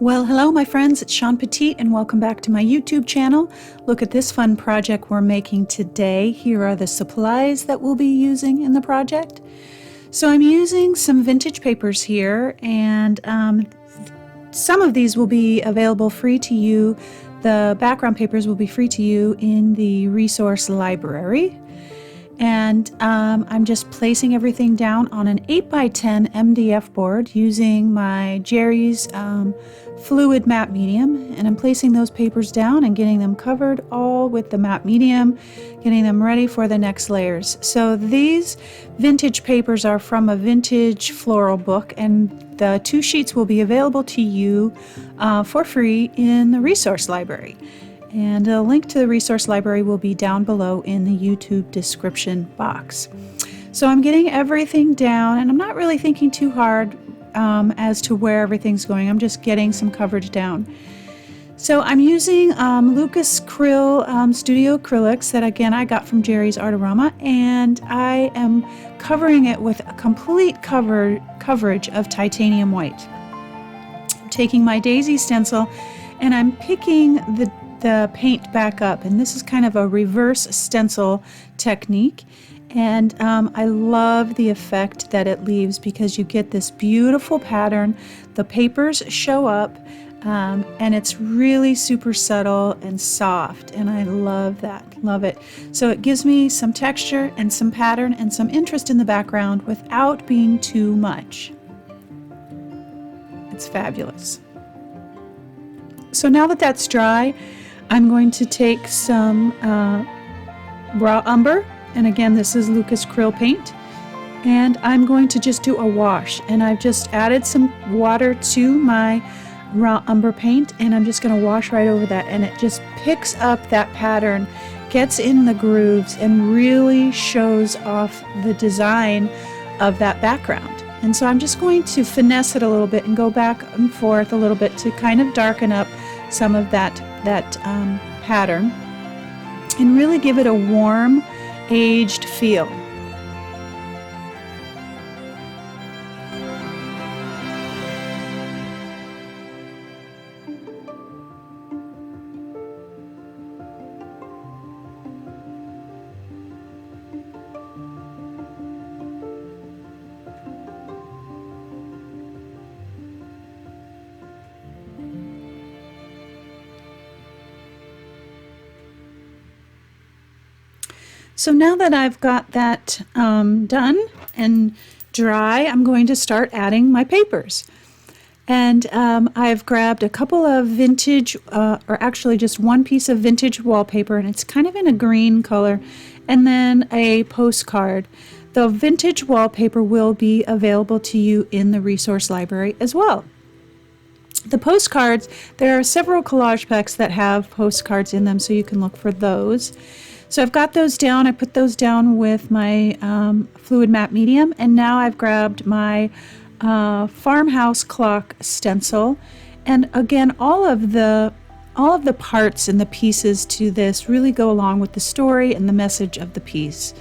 Well, hello my friends, it's Shawn Petite and welcome back to my YouTube channel. Look at this fun project we're making today. Here are the supplies that we'll be using in the project. So I'm using some vintage papers here, and some of these will be available free to you. The background papers will be free to you in the resource library. And I'm just placing everything down on an 8x10 MDF board using my Jerry's fluid matte medium, and I'm placing those papers down and getting them covered all with the matte medium, getting them ready for the next layers. So these vintage papers are from a vintage floral book, and the 2 sheets will be available to you for free in the resource library. And a link to the resource library will be down below in the YouTube description box. So I'm getting everything down, and I'm not really thinking too hard as to where everything's going. I'm just getting some coverage down. So I'm using Lucas Krill Studio Acrylics that, again, I got from Jerry's Artarama, and I am covering it with a complete coverage of titanium white. I'm taking my daisy stencil and I'm picking the paint back up, and this is kind of a reverse stencil technique, and I love the effect that it leaves because you get this beautiful pattern. The papers show up, and it's really super subtle and soft, and I love that, love it. So it gives me some texture and some pattern and some interest in the background without being too much. It's fabulous. So now that that's dry, I'm going to take some raw umber, and again this is Lucas Krill paint, and I'm going to just do a wash, and I've just added some water to my raw umber paint, and I'm just going to wash right over that, and it just picks up that pattern, gets in the grooves, and really shows off the design of that background. And so I'm just going to finesse it a little bit and go back and forth a little bit to kind of darken up some of that pattern and really give it a warm, aged feel. So now that I've got that done and dry, I'm going to start adding my papers. And I've grabbed a couple of vintage, or actually just one piece of vintage wallpaper, and it's kind of in a green color, and then a postcard. The vintage wallpaper will be available to you in the resource library as well. The postcards, there are several collage packs that have postcards in them, so you can look for those. So I've got those down. I put those down with my fluid matte medium, and now I've grabbed my farmhouse clock stencil. And again, all of the parts and the pieces to this really go along with the story and the message of the piece.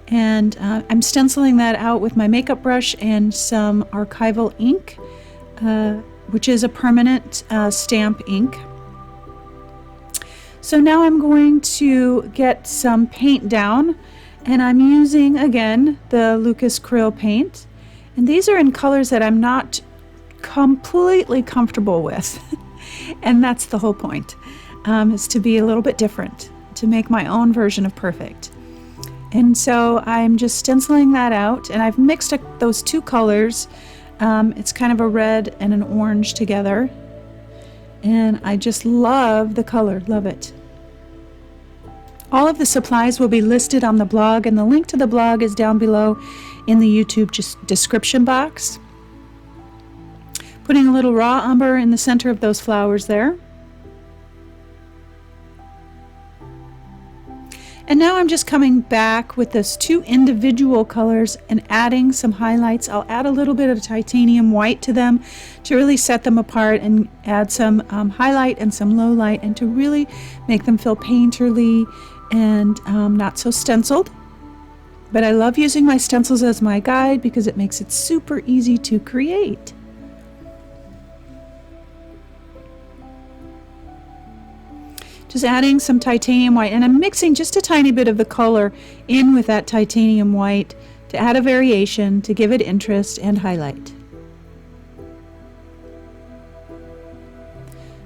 And I'm stenciling that out with my makeup brush and some archival ink, which is a permanent stamp ink. So now I'm going to get some paint down, and I'm using again the Lucas Krill paint, and these are in colors that I'm not completely comfortable with and that's the whole point, is to be a little bit different, to make my own version of perfect. And so I'm just stenciling that out, and I've mixed those 2 colors. It's kind of a red and an orange together, and I just love the color, love it. All of the supplies will be listed on the blog, and the link to the blog is down below in the YouTube description box. Putting a little raw umber in the center of those flowers there. And now I'm just coming back with those 2 individual colors and adding some highlights. I'll add a little bit of titanium white to them to really set them apart, and add some highlight and some low light, and to really make them feel painterly and not so stenciled. But I love using my stencils as my guide because it makes it super easy to create. Just adding some titanium white, and I'm mixing just a tiny bit of the color in with that titanium white to add a variation, to give it interest and highlight.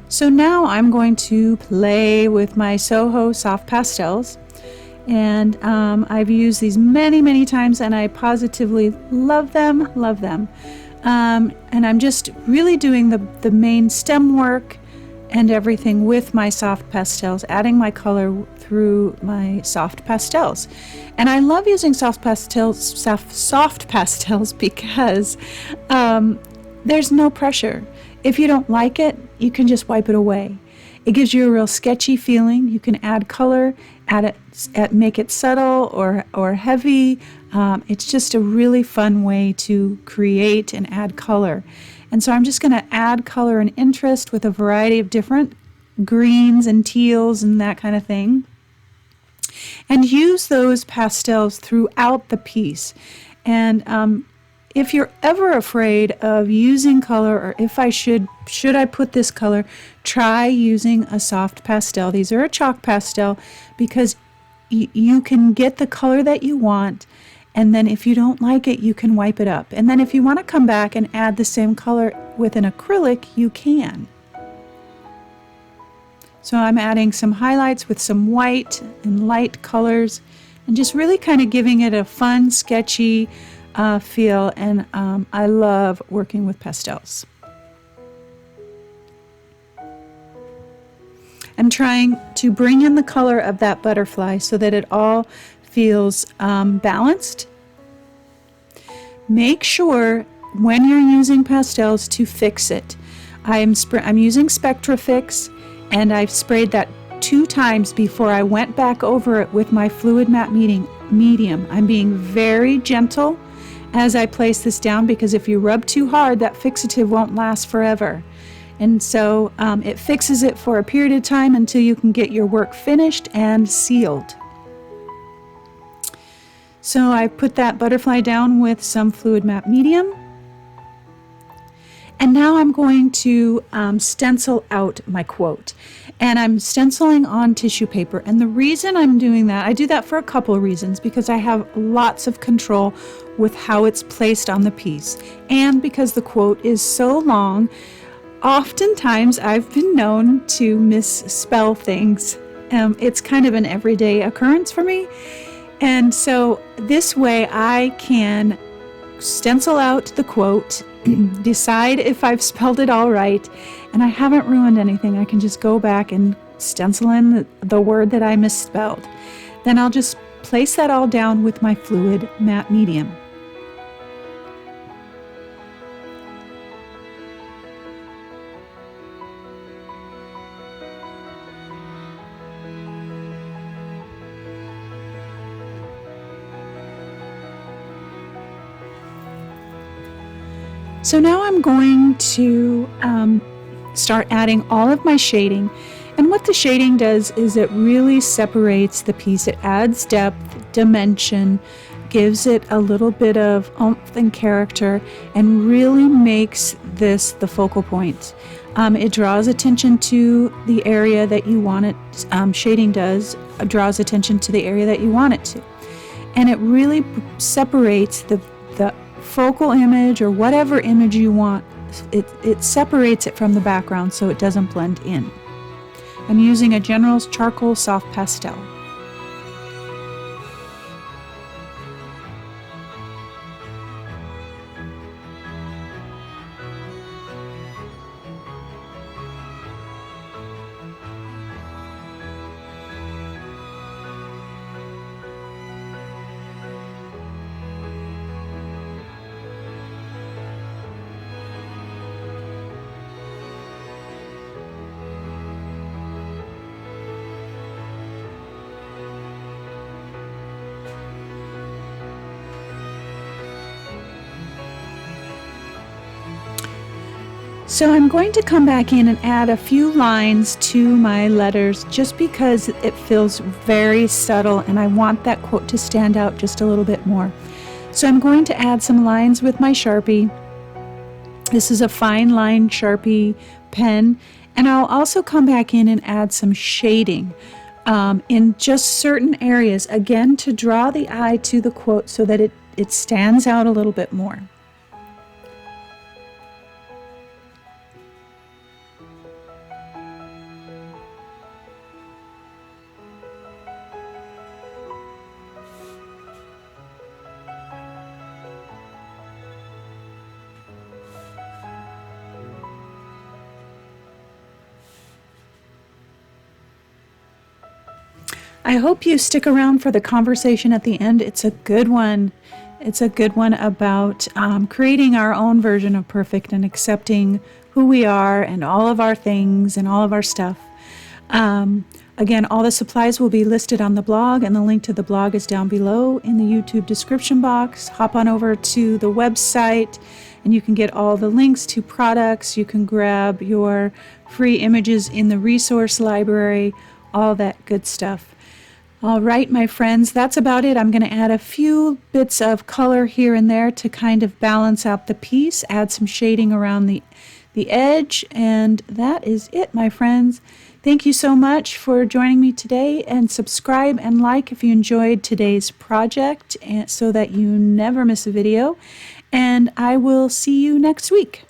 So now I'm going to play with my Soho soft pastels, and I've used these many times and I positively love them. And I'm just really doing the main stem work and everything with my soft pastels, adding my color through my soft pastels. And I love using soft pastels because there's no pressure. If you don't like it, you can just wipe it away. It gives you a real sketchy feeling. You can add color, make it subtle or heavy. It's just a really fun way to create and add color. And so I'm just going to add color and interest with a variety of different greens and teals and that kind of thing, and use those pastels throughout the piece. And if you're ever afraid of using color, or if I should I put this color, try using a soft pastel. These are a chalk pastel because you can get the color that you want, and then if you don't like it, you can wipe it up. And then if you want to come back and add the same color with an acrylic, you can. So I'm adding some highlights with some white and light colors, and just really kind of giving it a fun, sketchy feel, and I love working with pastels. I'm trying to bring in the color of that butterfly so that it all feels balanced. Make sure when you're using pastels to fix it. I'm using Spectra Fix, and I've sprayed that 2 times before I went back over it with my fluid matte medium. I'm being very gentle as I place this down, because if you rub too hard, that fixative won't last forever. And so it fixes it for a period of time until you can get your work finished and sealed. So I put that butterfly down with some fluid matte medium. And now I'm going to stencil out my quote. And I'm stenciling on tissue paper. And the reason I'm doing that, I do that for a couple of reasons, because I have lots of control with how it's placed on the piece. And because the quote is so long, oftentimes I've been known to misspell things. It's kind of an everyday occurrence for me. And so this way I can stencil out the quote, decide if I've spelled it all right, and I haven't ruined anything. I can just go back and stencil in the word that I misspelled. Then I'll just place that all down with my fluid matte medium. So now I'm going to start adding all of my shading. And what the shading does is it really separates the piece. It adds depth, dimension, gives it a little bit of oomph and character, and really makes this the focal point. It draws attention to the area that you want it. Shading draws attention to the area that you want it to. And it really separates the focal image, or whatever image you want. It separates it from the background so it doesn't blend in. I'm using a General's Charcoal Soft Pastel. So I'm going to come back in and add a few lines to my letters, just because it feels very subtle and I want that quote to stand out just a little bit more. So I'm going to add some lines with my Sharpie. This is a fine line Sharpie pen, And I'll also come back in and add some shading in just certain areas, again, to draw the eye to the quote so that it stands out a little bit more. I hope you stick around for the conversation at the end. It's a good one. It's a good one about creating our own version of perfect and accepting who we are and all of our things and all of our stuff. Again, all the supplies will be listed on the blog, and the link to the blog is down below in the YouTube description box. Hop on over to the website and you can get all the links to products. You can grab your free images in the resource library, all that good stuff. All right, my friends, that's about it. I'm going to add a few bits of color here and there to kind of balance out the piece, add some shading around the edge, and that is it, my friends. Thank you so much for joining me today, and subscribe and like if you enjoyed today's project so that you never miss a video, and I will see you next week.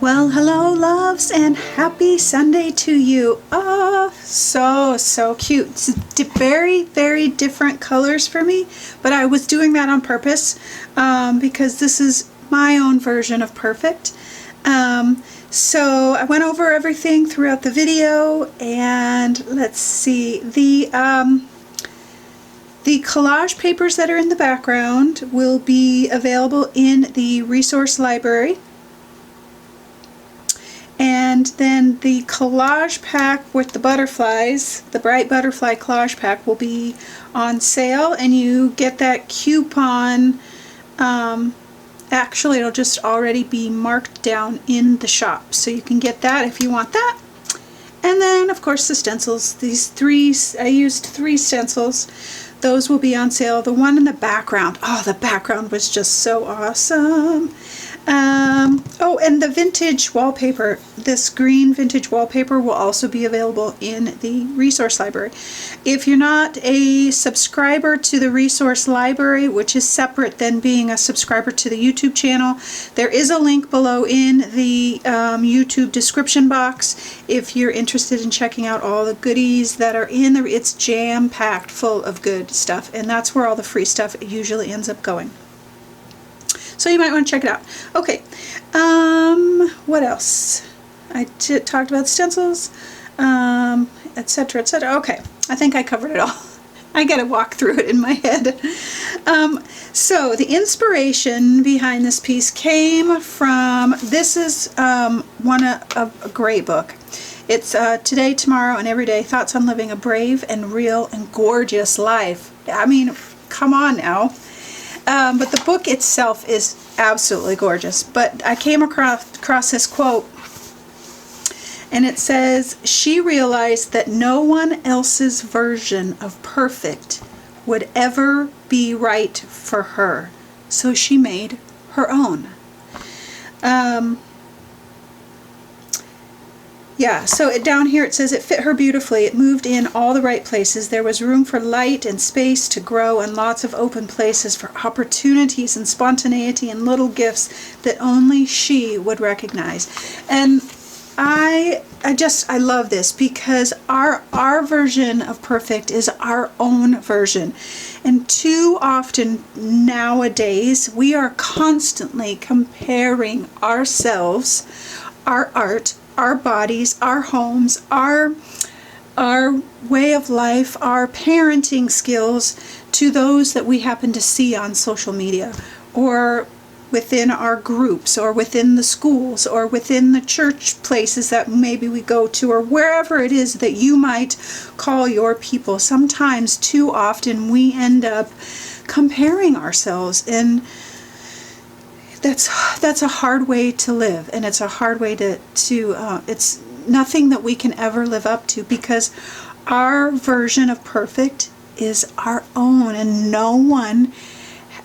Well, hello, loves, and happy Sunday to you. Oh, so cute. It's very, very different colors for me, but I was doing that on purpose because this is my own version of perfect. So I went over everything throughout the video, and let's see. The collage papers that are in the background will be available in the resource library. And then the collage pack with the butterflies, the bright butterfly collage pack, will be on sale, and you get that coupon. Actually, it'll just already be marked down in the shop, so you can get that if you want that. And then, of course, the stencils. These three, I used 3 stencils. Those will be on sale. The one in the background, oh, the background was just so awesome. Oh, and the vintage wallpaper, this green vintage wallpaper will also be available in the resource library. If you're not a subscriber to the resource library, which is separate than being a subscriber to the YouTube channel, there is a link below in the YouTube description box if you're interested in checking out all the goodies that are in there. It's jam-packed full of good stuff, and that's where all the free stuff usually ends up going. So you might want to check it out. Okay, what else? I talked about stencils, etc., etc. Okay, I think I covered it all. I gotta walk through it in my head. So the inspiration behind this piece came from, this is a great book. It's Today, Tomorrow, and Every Day, Thoughts on Living a Brave and Real and Gorgeous Life. I mean, come on now. But the book itself is absolutely gorgeous. But I came across this quote And it says, she realized that no one else's version of perfect would ever be right for her. So she made her own. Yeah, so down here it says it fit her beautifully. It moved in all the right places. There was room for light and space to grow and lots of open places for opportunities and spontaneity and little gifts that only she would recognize. And I love this because our version of perfect is our own version. And too often nowadays we are constantly comparing ourselves, our art, our bodies, our homes, our way of life, our parenting skills to those that we happen to see on social media or within our groups or within the schools or within the church places that maybe we go to or wherever it is that you might call your people. Sometimes too often we end up comparing ourselves, and that's a hard way to live, and it's a hard way to it's nothing that we can ever live up to, because our version of perfect is our own, and no one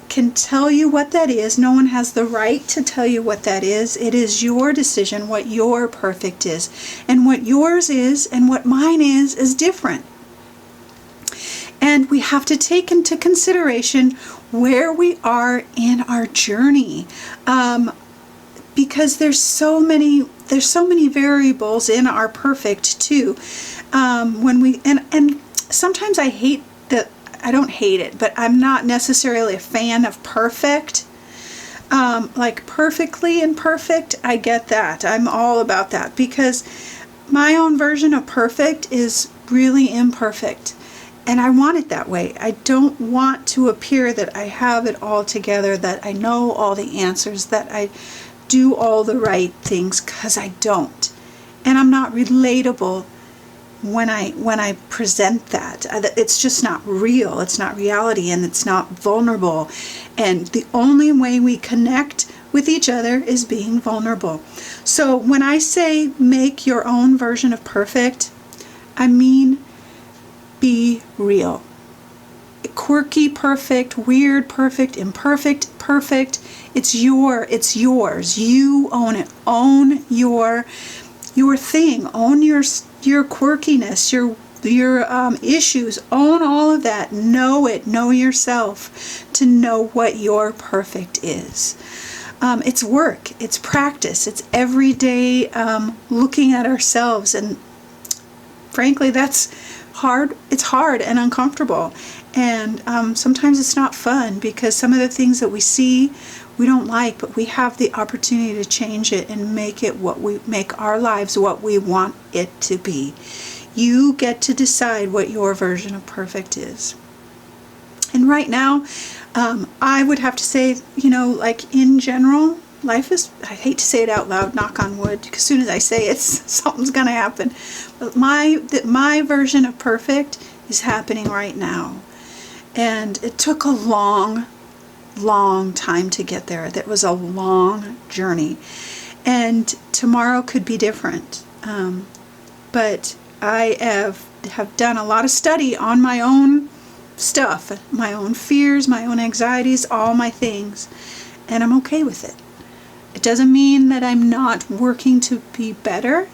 can tell you what that is. No one has the right to tell you what that is. It is your decision what your perfect is, and what yours is and what mine is different. And we have to take into consideration where we are in our journey, because there's so many variables in our perfect too. When we and sometimes I hate that. I don't hate it, but I'm not necessarily a fan of perfect. Like perfectly imperfect, I get that. I'm all about that, because my own version of perfect is really imperfect. And I want it that way. I don't want to appear that I have it all together, that I know all the answers, that I do all the right things, because I don't. And I'm not relatable when I present that. It's just not real. It's not reality, and it's not vulnerable. And the only way we connect with each other is being vulnerable. So when I say make your own version of perfect, I mean be real. Quirky perfect, weird perfect, imperfect perfect. It's yours. You own it. Own your thing. Own your quirkiness, your issues. Own all of that. Know it. Know yourself to know what your perfect is. It's work. It's practice. It's everyday looking at ourselves, and frankly, that's hard. It's hard and uncomfortable, and sometimes it's not fun, because some of the things that we see we don't like, but we have the opportunity to change it and make our lives what we want it to be. You get to decide what your version of perfect is. And right now, I would have to say, like in general, life is, I hate to say it out loud, knock on wood, because as soon as I say it, something's going to happen. But my version of perfect is happening right now. And it took a long time to get there. That was a long journey. And tomorrow could be different. But I have done a lot of study on my own stuff, my own fears, my own anxieties, all my things. And I'm okay with it. It doesn't mean that I'm not working to be better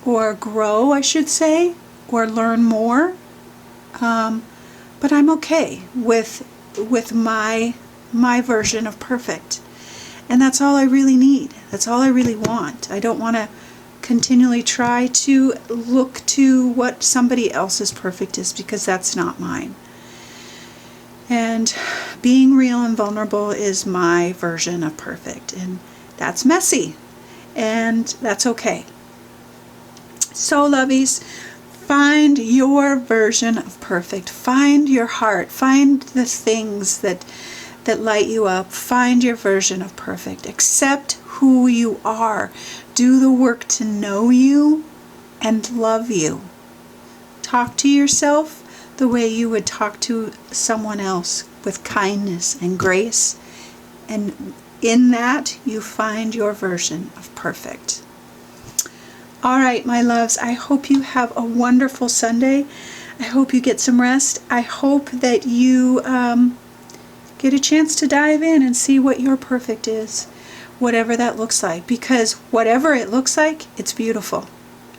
or grow, I should say, or learn more. But I'm okay with my version of perfect. And that's all I really need. That's all I really want. I don't want to continually try to look to what somebody else's perfect is, because that's not mine. And being real and vulnerable is my version of perfect. And that's messy. And that's okay. So, lovies, find your version of perfect. Find your heart. Find the things that light you up. Find your version of perfect. Accept who you are. Do the work to know you and love you. Talk to yourself the way you would talk to someone else, with kindness and grace. And in that, you find your version of perfect. All right, my loves, I hope you have a wonderful Sunday. I hope you get some rest. I hope that you get a chance to dive in and see what your perfect is, whatever that looks like, because whatever it looks like, it's beautiful.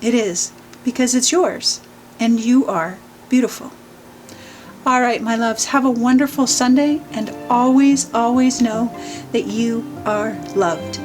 It is, because it's yours, and you are beautiful. All right, my loves, have a wonderful Sunday, and always, always know that you are loved.